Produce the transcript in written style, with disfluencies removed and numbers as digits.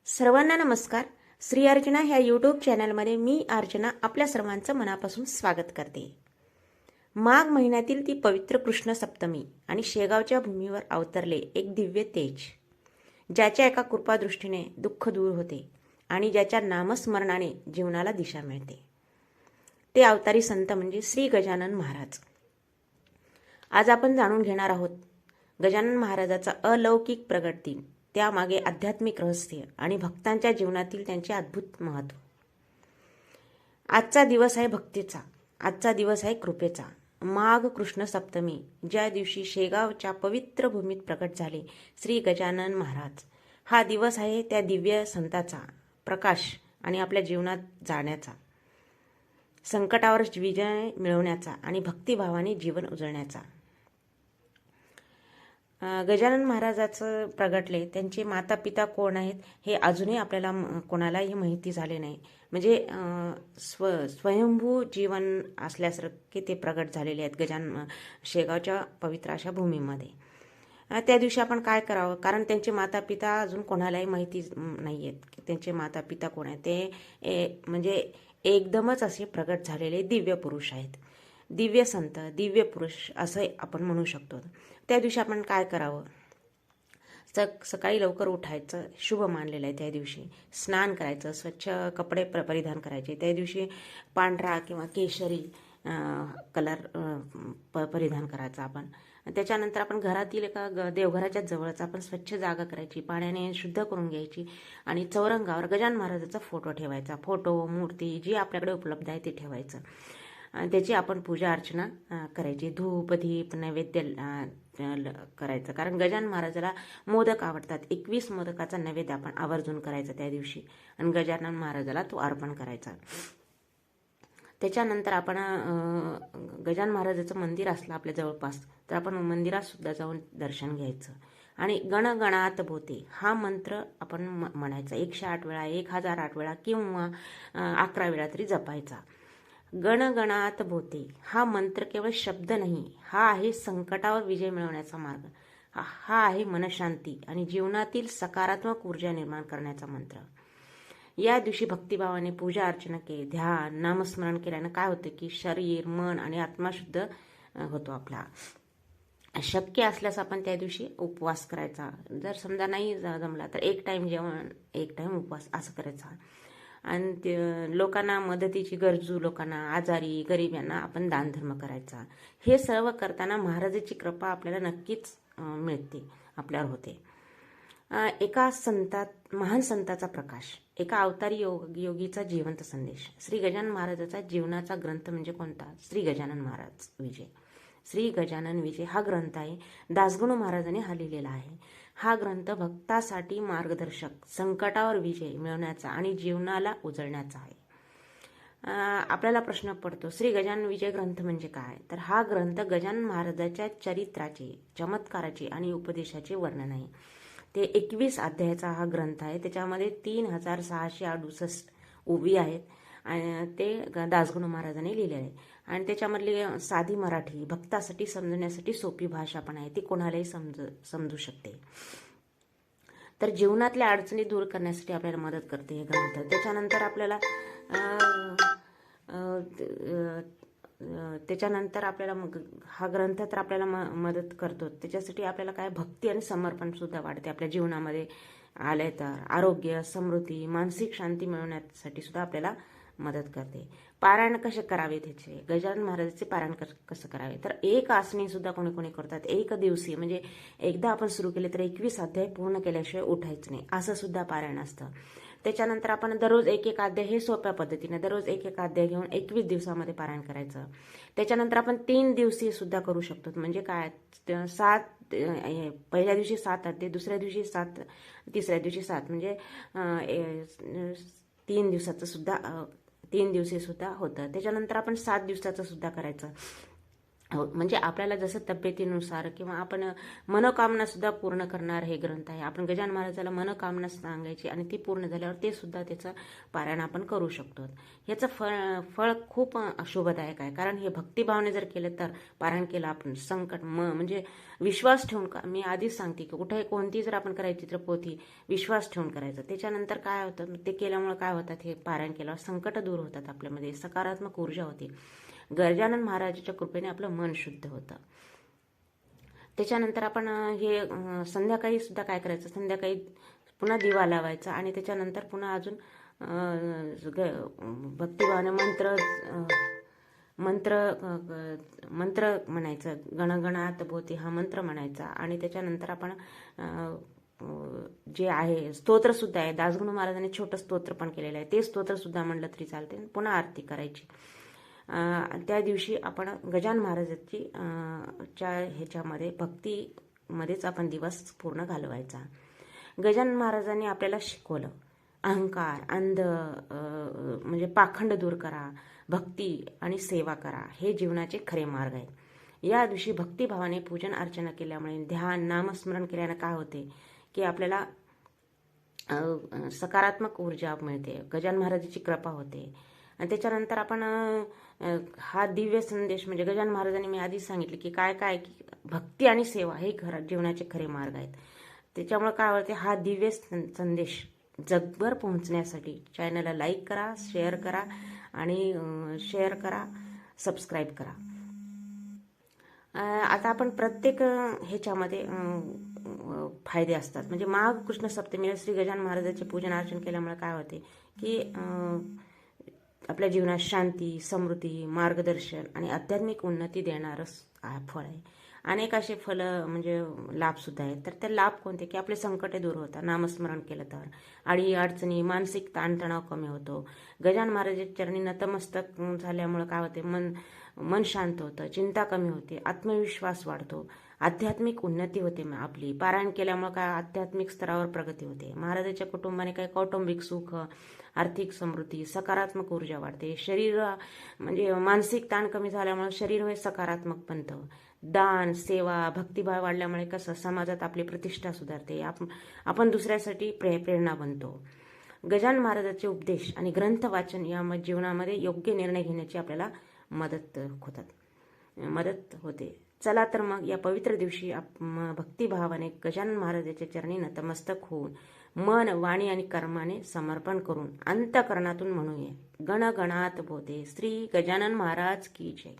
सर्वांना नमस्कार. श्री अर्चना ह्या यूट्यूब चॅनलमध्ये मी अर्चना आपल्या सर्वांचं मनापासून स्वागत करते. माघ महिन्यातील ती पवित्र कृष्ण सप्तमी आणि शेगावच्या भूमीवर अवतरले एक दिव्य तेज, ज्याच्या एका कृपादृष्टीने दुःख दूर होते आणि ज्याच्या नामस्मरणाने जीवनाला दिशा मिळते. ते अवतारी संत म्हणजे श्री गजानन महाराज. आज आपण जाणून घेणार आहोत गजानन महाराजाचा अलौकिक प्रगट दिन, त्यामागे आध्यात्मिक रहस्य आणि भक्तांच्या जीवनातील त्यांचे अद्भुत महत्त्व. आजचा दिवस आहे भक्तीचा, आजचा दिवस आहे कृपेचा. माघ कृष्ण सप्तमी, ज्या दिवशी शेगावच्या पवित्र भूमीत प्रकट झाले श्री गजानन महाराज, हा दिवस आहे त्या दिव्य संताचा प्रकाश आणि आपल्या जीवनात जाण्याचा, संकटावर विजय मिळवण्याचा आणि भक्तिभावाने जीवन उजळण्याचा. गजानन महाराजाचं प्रगटले त्यांचे माता पिता कोण आहेत हे अजूनही आपल्याला कोणालाही माहिती झाले नाही. म्हणजे स्वयंभू जीवन असल्यासारखे ते प्रगट झालेले आहेत गजानन शेगावच्या पवित्र अशा भूमीमध्ये. त्या दिवशी आपण काय करावं, कारण त्यांचे माता पिता अजून कोणालाही माहिती नाही आहेत की त्यांचे माता पिता कोण आहेत. ते म्हणजे एकदमच असे प्रगट झालेले दिव्य पुरुष आहेत, दिव्य संत, दिव्य पुरुष असं आपण म्हणू शकतो. त्या दिवशी आपण काय करावं, सकाळी लवकर उठायचं शुभ मानलेलं आहे. त्या दिवशी स्नान करायचं, स्वच्छ कपडे परिधान करायचे. त्या दिवशी पांढरा किंवा केशरी कलर परिधान करायचा आपण. त्याच्यानंतर आपण घरातील एका देवघराच्या जवळच आपण स्वच्छ जागा करायची, पाण्याने शुद्ध करून घ्यायची आणि चौरंगावर गजानन महाराजाचा फोटो ठेवायचा. फोटो, मूर्ती जी आपल्याकडे उपलब्ध आहे ते ठेवायचं. त्याची आपण पूजा अर्चना करायची. धूप दीप नैवेद्य करायचं, कारण गजानन महाराजाला मोदक आवडतात. 21 मोदकाचा नैवेद्य आपण आवर्जून करायचा त्या दिवशी आणि गजानन महाराजाला तो अर्पण करायचा. त्याच्यानंतर आपण गजानन महाराजाचं मंदिर असलं आपल्या जवळपास तर आपण मंदिरात सुद्धा जाऊन दर्शन घ्यायचं आणि गणगणात बोते हा मंत्र आपण म्हणायचा. 108 वेळा, 1008 वेळा किंवा 11 वेळा तरी जपायचा. गणगणात बोते हा मंत्र केवळ शब्द नाही, हा आहे संकटावर विजय मिळवण्याचा मार्ग, हा आहे मनशांती आणि जीवनातील सकारात्मक ऊर्जा निर्माण करण्याचा मंत्र. या दिवशी भक्तिभावाने पूजा अर्चना केली, ध्यान नामस्मरण केल्यानं काय होतं की शरीर, मन आणि आत्मा शुद्ध होतो आपला. शक्य असल्यास आपण त्या दिवशी उपवास करायचा. जर समजा नाही जमला तर एक टाइम जेवण, एक टाइम उपवास असं करायचा. आणि लोकांना, मदतीची गरजू लोकांना, आजारी गरीब यांना आपण दानधर्म करायचा. हे सर्व करताना महाराजाची कृपा आपल्याला नक्कीच मिळते, आपल्यावर होते. एका महान संताचा प्रकाश, एका अवतारी योगीचा जिवंत संदेश. श्री गजानन महाराजाचा जीवनाचा ग्रंथ म्हणजे कोणता? श्री गजानन महाराज विजय. श्री गजानन विजय हा ग्रंथ आहे, दासगणू महाराजांनी हा लिहिलेला आहे. हा ग्रंथ भक्तासाठी मार्गदर्शक, संकटावर विजय मिळवण्याचा आणि जीवनाला उजळण्याचा आहे. आपल्याला प्रश्न पडतो श्री गजानन विजय ग्रंथ म्हणजे काय? तर हा ग्रंथ गजानन महाराजाच्या चरित्राचे, चमत्काराचे आणि उपदेशाचे वर्णन आहे. ते 21 अध्यायाचा हा ग्रंथ आहे. त्याच्यामध्ये 3668 ओवी आहेत आणि ते दासगणू महाराजांनी लिहिलेले आहे. आणि त्याच्यामधली साधी मराठी, भक्तासाठी समजण्यासाठी सोपी भाषा पण आहे, ती कोणालाही समजू शकते. तर जीवनातल्या अडचणी दूर करण्यासाठी आपल्याला मदत करते हे ग्रंथ. त्याच्यानंतर आपल्याला हा ग्रंथ तर आपल्याला मदत करतो. त्याच्यासाठी आपल्याला काय भक्ती आणि समर्पण सुद्धा वाढते आपल्या जीवनामध्ये आले तर. आरोग्य, समृद्धी, मानसिक शांती मिळवण्यासाठी सुद्धा आपल्याला मदत करते. पारायण कसे करावे त्याचे, गजानन महाराजांचे पारायण कसं करावे, तर एक आसनी सुद्धा कोणी कोणी करतात. एक दिवशी म्हणजे एकदा आपण सुरू केले तर 21 अध्याय पूर्ण केल्याशिवाय उठायचं नाही, असं सुद्धा पारायण असतं. त्याच्यानंतर आपण दररोज एक अध्याय, हे सोप्या पद्धतीने दररोज एक अध्याय घेऊन 21 दिवसामध्ये पारायण करायचं. त्याच्यानंतर आपण 3 दिवशी सुद्धा करू शकतो. म्हणजे काय, 7 पहिल्या दिवशी 7 अध्याय, दुसऱ्या दिवशी 7, तिसऱ्या दिवशी 7, म्हणजे 3 दिवसाचं सुद्धा 3 दिवशी सुद्धा होतं. त्याच्यानंतर आपण 7 दिवसाचं सुद्धा करायचं. म्हणजे आपल्याला जसं तब्येतीनुसार किंवा आपण मनोकामना सुद्धा पूर्ण करणार हे ग्रंथ आहे. आपण गजानन महाराजाला मनोकामना सांगायची आणि ती पूर्ण झाल्यावर ते सुद्धा त्याचं पारायण आपण करू शकतो. ह्याचं फळ खूप शुभदायक आहे. कारण हे भक्तिभावने जर केलं तर पारायण केलं आपण संकट म्हणजे विश्वास ठेवून मी आधीच सांगते की कुठे कोणती जर आपण करायची तर पोथी विश्वास ठेवून करायचं. त्याच्यानंतर काय होतं ते केल्यामुळे काय होतात, हे पारायण केल्यावर संकट दूर होतात, आपल्यामध्ये सकारात्मक ऊर्जा होती. गजानन महाराजाच्या कृपेने आपलं मन शुद्ध होतं. त्याच्यानंतर आपण हे संध्याकाळी सुद्धा काय करायचं, संध्याकाळी पुन्हा दिवा लावायचा आणि त्याच्यानंतर पुन्हा अजून भक्तिभावाने मंत्र म्हणायचं, गणगणात भोवती हा मंत्र म्हणायचा. आणि त्याच्यानंतर आपण जे आहे स्तोत्र सुद्धा आहे, दासगणू महाराजांनी छोटं स्तोत्र पण केलेलं आहे, ते स्तोत्र सुद्धा म्हणलं तरी चालते. पुन्हा आरती करायची. त्या दिवशी आपण गजानन महाराजाची ह्याच्यामध्ये भक्तीमध्येच आपण दिवस पूर्ण घालवायचा. गजानन महाराजांनी आपल्याला शिकवलं, अहंकार म्हणजे पाखंड दूर करा, भक्ती आणि सेवा करा, हे जीवनाचे खरे मार्ग आहेत. या दिवशी भक्तिभावाने पूजन अर्चना केल्यामुळे, ध्यान नामस्मरण केल्याने काय होते की आपल्याला सकारात्मक ऊर्जा मिळते, गजानन महाराजाची कृपा होते. आणि त्याच्यानंतर आपण हा दिव्य संदेश म्हणजे गजानन महाराजांनी मी आधीच सांगितले की काय काय की भक्ती आणि सेवा हे जीवनाचे खरे मार्ग आहेत. त्याच्यामुळे काय होते, हा दिव्य संदेश जगभर पोहोचण्यासाठी चॅनलला लाईक करा, शेअर करा आणि सबस्क्राईब करा. आता आपण प्रत्येक ह्याच्यामध्ये फायदे असतात. म्हणजे माघ कृष्ण सप्तमीला श्री गजानन महाराजांचे पूजन अर्चन केल्यामुळे काय होते की आपल्या जीवनात शांती, समृद्धी, मार्गदर्शन आणि आध्यात्मिक उन्नती देणारं फळ आहे. अनेक असे फलं म्हणजे लाभसुद्धा आहेत. तर ते लाभ कोणते की आपले संकटे दूर होतात नामस्मरण केलं तर, अडी अडचणी, मानसिक ताणतणाव कमी होतो. गजानन महाराजांच्या चरणी नतमस्तक झाल्यामुळे काय होते, मन शांत होतं, चिंता कमी होते, आत्मविश्वास वाढतो, आध्यात्मिक उन्नती होते. आपली पारायण केल्यामुळे काय आध्यात्मिक स्तरावर प्रगती होते. महाराजांच्या कुटुंबाने काय कौटुंबिक सुख, आर्थिक समृद्धी, सकारात्मक ऊर्जा वाढते. शरीर म्हणजे मानसिक ताण कमी झाल्यामुळे शरीर हे सकारात्मक बनतं. दान, सेवा, भक्तिभाव वाढल्यामुळे कसं समाजात आपली प्रतिष्ठा सुधारते, आपण दुसऱ्यासाठी प्रेरणा बनतो. गजानन महाराजांचे उपदेश आणि ग्रंथ वाचन या जीवनामध्ये योग्य निर्णय घेण्याची आपल्याला मदत होते. चला तर मग या पवित्र दिवशी भक्तिभावाने गजानन महाराजांच्या चरणी नतमस्तक होऊन मन, वाणी आणि कर्माने समर्पण करून अंतःकरणातून म्हणूया, गण गणात बोधे. श्री गजानन महाराज की जय.